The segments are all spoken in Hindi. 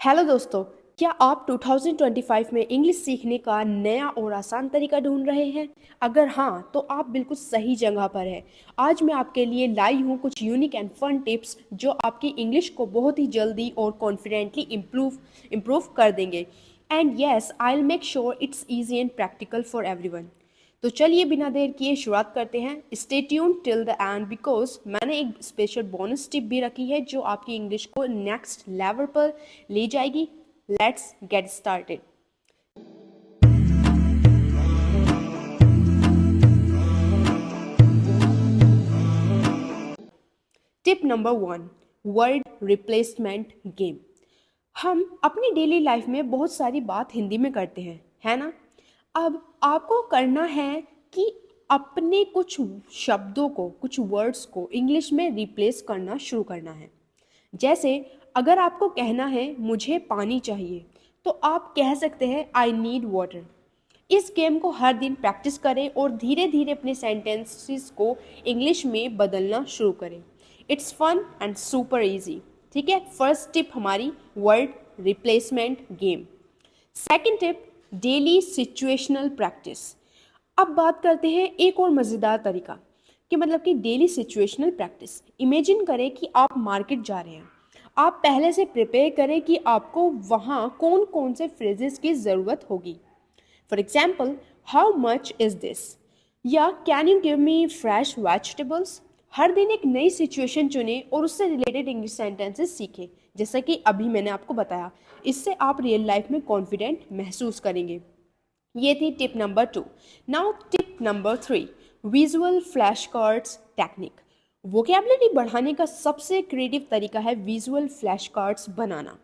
हेलो दोस्तों। क्या आप 2025 में इंग्लिश सीखने का नया और आसान तरीका ढूंढ रहे हैं? अगर हाँ, तो आप बिल्कुल सही जगह पर हैं। आज मैं आपके लिए लाई हूँ कुछ यूनिक एंड फन टिप्स जो आपकी इंग्लिश को बहुत ही जल्दी और कॉन्फिडेंटली इम्प्रूव कर देंगे। And yes, I will make sure it's easy and practical for everyone. तो चलिए बिना देर किए शुरुआत करते हैं। Stay tune till the end because मैंने एक स्पेशल बोनस टिप भी रखी है जो आपकी इंग्लिश को नेक्स्ट लेवल पर ले जाएगी। Let's get started. Tip number 1, word replacement game. हम अपनी डेली लाइफ में बहुत सारी बात हिंदी में करते हैं, है ना? अब आपको करना है कि अपने कुछ शब्दों को, कुछ वर्ड्स को इंग्लिश में रिप्लेस करना शुरू करना है। जैसे अगर आपको कहना है मुझे पानी चाहिए, तो आप कह सकते हैं आई नीड वाटर। इस गेम को हर दिन प्रैक्टिस करें और धीरे धीरे अपने सेंटेंसेस को इंग्लिश में बदलना शुरू करें। It's fun and super easy. ठीक है, फर्स्ट टिप हमारी word replacement game. Second tip, daily situational practice. अब बात करते हैं एक और मज़ेदार तरीका कि मतलब कि डेली सिचुएशनल प्रैक्टिस। इमेजिन करें कि आप मार्केट जा रहे हैं। आप पहले से प्रिपेयर करें कि आपको वहाँ कौन कौन से फ्रेजेस की ज़रूरत होगी। For example, how much is this, या can you give me fresh vegetables. हर दिन एक नई सिचुएशन चुनें और उससे रिलेटेड इंग्लिश सेंटेंसेस सीखें, जैसा कि अभी मैंने आपको बताया। इससे आप रियल लाइफ में कॉन्फिडेंट महसूस करेंगे। ये थी tip number 2। Now tip number 3, visual flash cards technique. Vocabulary बढ़ाने का सबसे क्रिएटिव तरीका है विजुअल फ्लैश कार्ड्स बनाना।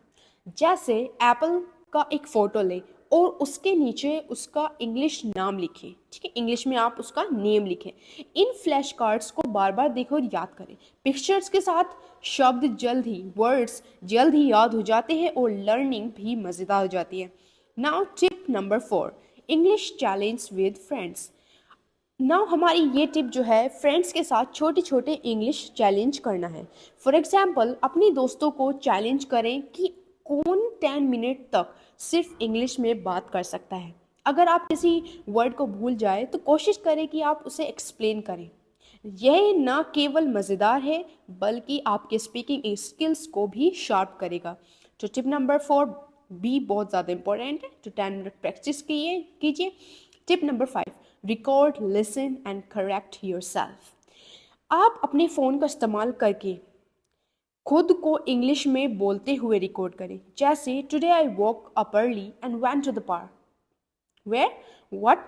जैसे एप्पल का एक फ़ोटो लें और उसके नीचे उसका इंग्लिश नाम लिखें। ठीक है, इंग्लिश में आप उसका नेम लिखें। इन फ्लैश कार्ड्स को बार बार देखें और याद करें। पिक्चर्स के साथ शब्द वर्ड्स जल्द ही याद हो जाते हैं और लर्निंग भी मज़ेदार हो जाती है। Now tip number 4, English challenge with friends. Now हमारी ये टिप जो है फ्रेंड्स के साथ छोटे छोटे इंग्लिश चैलेंज करना है। फॉर एग्जाम्पल, अपने दोस्तों को चैलेंज करें कि कौन 10 मिनट तक सिर्फ इंग्लिश में बात कर सकता है। अगर आप किसी वर्ड को भूल जाए तो कोशिश करें कि आप उसे एक्सप्लेन करें। यह न केवल मज़ेदार है बल्कि आपके स्पीकिंग स्किल्स को भी शार्प करेगा। तो टिप नंबर 4 भी बहुत ज़्यादा इंपॉर्टेंट है, तो 10 मिनट प्रैक्टिस कीजिए। Tip number 5, record listen and correct yourself. आप अपने फ़ोन का इस्तेमाल करके खुद को इंग्लिश में बोलते हुए रिकॉर्ड करें। जैसे today I walk up early and went to the park. Where? What?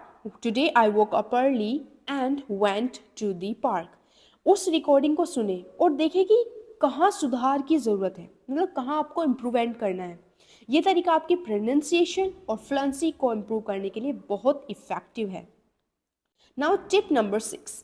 Today I woke up early and went to the park. उस रिकॉर्डिंग को सुने और देखें कि कहाँ सुधार की ज़रूरत है, मतलब कहाँ आपको इम्प्रूवमेंट करना है। ये तरीका आपकी प्रोनाउंसिएशन और फ्लुएंसी को इम्प्रूव करने के लिए बहुत इफ़ेक्टिव है। Now tip number 6,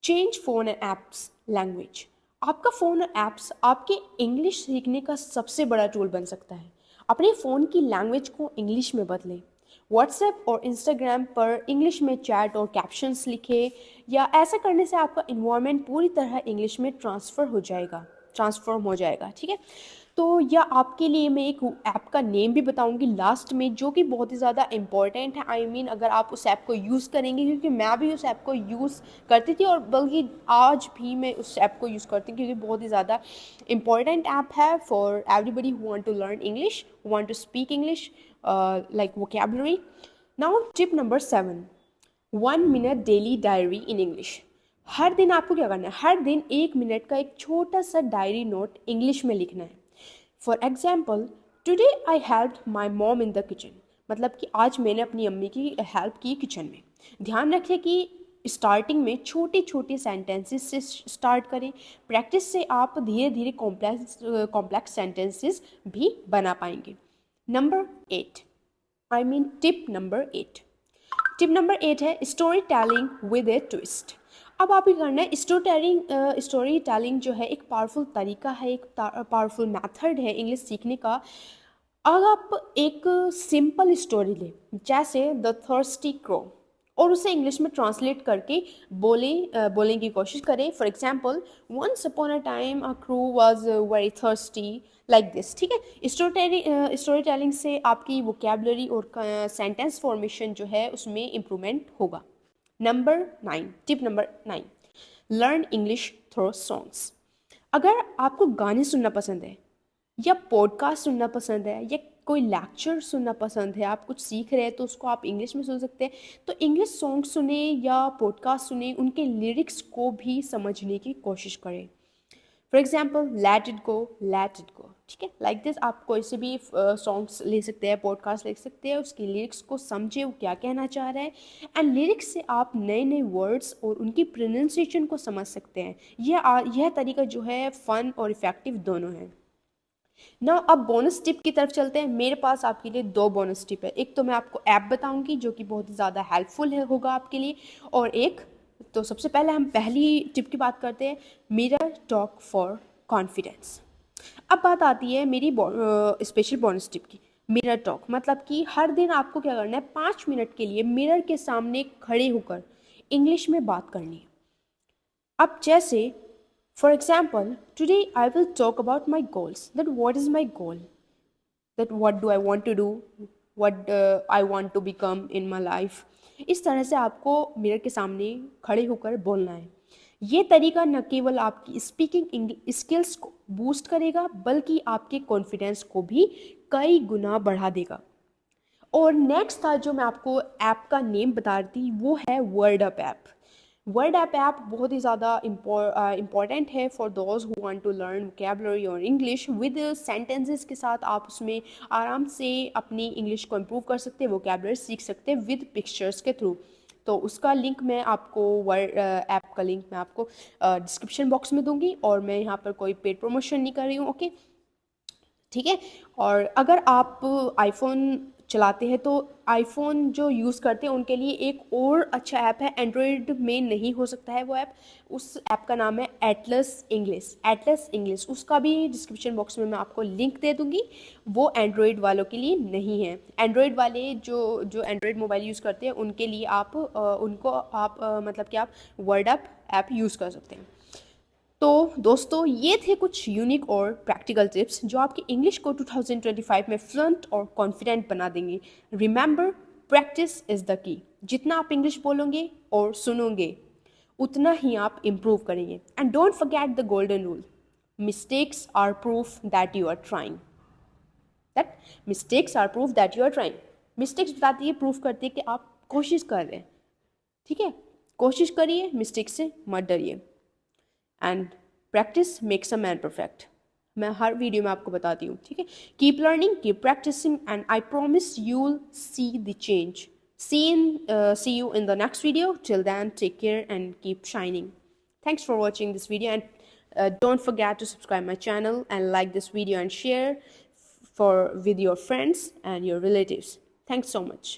change phone and apps language. आपका फ़ोन और ऐप्स आपके इंग्लिश सीखने का सबसे बड़ा टूल बन सकता है। अपने फ़ोन की लैंग्वेज को इंग्लिश में बदलें। व्हाट्सएप और इंस्टाग्राम पर इंग्लिश में चैट और कैप्शंस लिखें, या ऐसा करने से आपका इन्वायरमेंट पूरी तरह इंग्लिश में ट्रांसफॉर्म हो जाएगा। ठीक है, तो या आपके लिए मैं एक ऐप का नेम भी बताऊंगी लास्ट में, जो कि बहुत ही ज़्यादा इंपॉर्टेंट है। अगर आप उस ऐप को यूज़ करेंगे, क्योंकि मैं भी उस ऐप को यूज़ करती थी और बल्कि आज भी मैं उस ऐप को यूज़ करती हूँ, क्योंकि बहुत ही ज़्यादा इंपॉर्टेंट ऐप है for everybody who want to learn English, who want to speak English like vocabulary. Now tip number 7, 1 minute daily diary in English. हर दिन आपको क्या करना है, हर दिन 1 मिनट का एक छोटा सा डायरी नोट इंग्लिश में लिखना है। For example, today I help my mom in the kitchen. मतलब कि आज मैंने अपनी अम्मी की हेल्प की किचन में। ध्यान रखें कि स्टार्टिंग में छोटे छोटे सेंटेंसेस से स्टार्ट करें। प्रैक्टिस से आप धीरे धीरे कॉम्प्लेक्स सेंटेंसेस भी बना पाएंगे। नंबर 8, टिप नंबर 8 है story telling with A twist. अब आप ये करना है, स्टोरी टेलिंग जो है एक पावरफुल तरीका है, एक पावरफुल मेथड है इंग्लिश सीखने का। अगर आप एक सिंपल स्टोरी लें, जैसे द थर्स्टी क्रो, और उसे इंग्लिश में ट्रांसलेट करके बोलने की कोशिश करें। For example, once upon a time a crow was very thirsty, like this. ठीक है, स्टोरी टेलिंग से आपकी वोकेबलरी और सेंटेंस फॉर्मेशन जो है उसमें इम्प्रूवमेंट होगा। Tip number 9, learn English through songs. अगर आपको गाने सुनना पसंद है या पॉडकास्ट सुनना पसंद है या कोई लेक्चर सुनना पसंद है, आप कुछ सीख रहे हैं तो उसको आप इंग्लिश में सुन सकते हैं, तो इंग्लिश सॉन्ग सुने या पॉडकास्ट सुने, उनके लिरिक्स को भी समझने की कोशिश करें। For example, let it go. ठीक है, लाइक दिस। आप कोई से भी सॉन्ग्स ले सकते हैं, पॉडकास्ट ले सकते हैं, उसकी लिरिक्स को समझे वो क्या कहना चाह रहा है, एंड लिरिक्स से आप नए नए वर्ड्स और उनकी प्रोनाउंसिएशन को समझ सकते हैं। यह तरीका जो है फ़न और इफ़ेक्टिव दोनों है ना। अब बोनस टिप की तरफ चलते हैं। मेरे पास आपके लिए 2 बोनस टिप है। एक तो मैं आपको ऐप बताऊंगी जो कि बहुत ही ज़्यादा हेल्पफुल होगा आपके लिए, और एक तो सबसे पहले हम पहली टिप की बात करते हैं, मिरर टॉक फॉर कॉन्फिडेंस। अब बात आती है मेरी स्पेशल बोनस टिप की। मिरर टॉक मतलब कि हर दिन आपको क्या करना है, 5 मिनट के लिए मिरर के सामने खड़े होकर इंग्लिश में बात करनी है। अब जैसे, for example, today I will talk about my goals. That what is my goal? That what do I want to do? What I want to become in my life? इस तरह से आपको मिरर के सामने खड़े होकर बोलना है। ये तरीका न केवल आपकी स्पीकिंग स्किल्स को बूस्ट करेगा बल्कि आपके कॉन्फिडेंस को भी कई गुना बढ़ा देगा। और नेक्स्ट था जो मैं आपको ऐप का नेम बता रही थी, वो है word up app. Word app बहुत ही ज़्यादा इम्पॉर्टेंट है for those who want to learn vocabulary और इंग्लिश विद सेंटेंसेस के साथ। आप उसमें आराम से अपनी इंग्लिश को इम्प्रूव कर सकते हैं, वोकेबलरी सीख सकते हैं विद पिक्चर्स के थ्रू। तो उसका लिंक मैं आपको, वर्ड ऐप का लिंक मैं आपको डिस्क्रिप्शन बॉक्स में दूंगी, और मैं यहाँ पर कोई पेड प्रमोशन नहीं कर रही हूँ। ओके, ठीक है। और अगर आप आईफोन चलाते हैं तो आईफोन जो यूज़ करते हैं उनके लिए एक और अच्छा ऐप है, एंड्रॉयड में नहीं हो सकता है वो ऐप। उस ऐप का नाम है एटलस इंग्लिश। उसका भी डिस्क्रिप्शन बॉक्स में मैं आपको लिंक दे दूंगी। वो एंड्रॉयड वालों के लिए नहीं है। एंड्रॉयड वाले जो जो एंड्रॉयड मोबाइल यूज़ करते हैं उनके लिए आप उनको आप मतलब कि आप वर्ड ऐप यूज़ कर सकते हैं। तो दोस्तों, ये थे कुछ यूनिक और प्रैक्टिकल टिप्स जो आपकी इंग्लिश को 2025 में फ्लुएंट और कॉन्फिडेंट बना देंगे। Remember, practice is the key. जितना आप इंग्लिश बोलोगे और सुनोगे उतना ही आप इम्प्रूव करेंगे। And don't forget the golden rule, mistakes are proof that you are trying. Mistakes बताती है, प्रूफ करती है कि आप कोशिश कर रहे हैं। ठीक है, कोशिश करिए, मिस्टेक से मत डरिए। And practice makes a man perfect. मैं हर वीडियो में आपको बताती हूँ। ठीक है, keep learning, keep practicing, and I promise you will see the change. See you in the next video. Till then, take care and keep shining. Thanks for watching this video, and don't forget to subscribe my channel and like this video and share with your friends and your relatives. Thanks so much.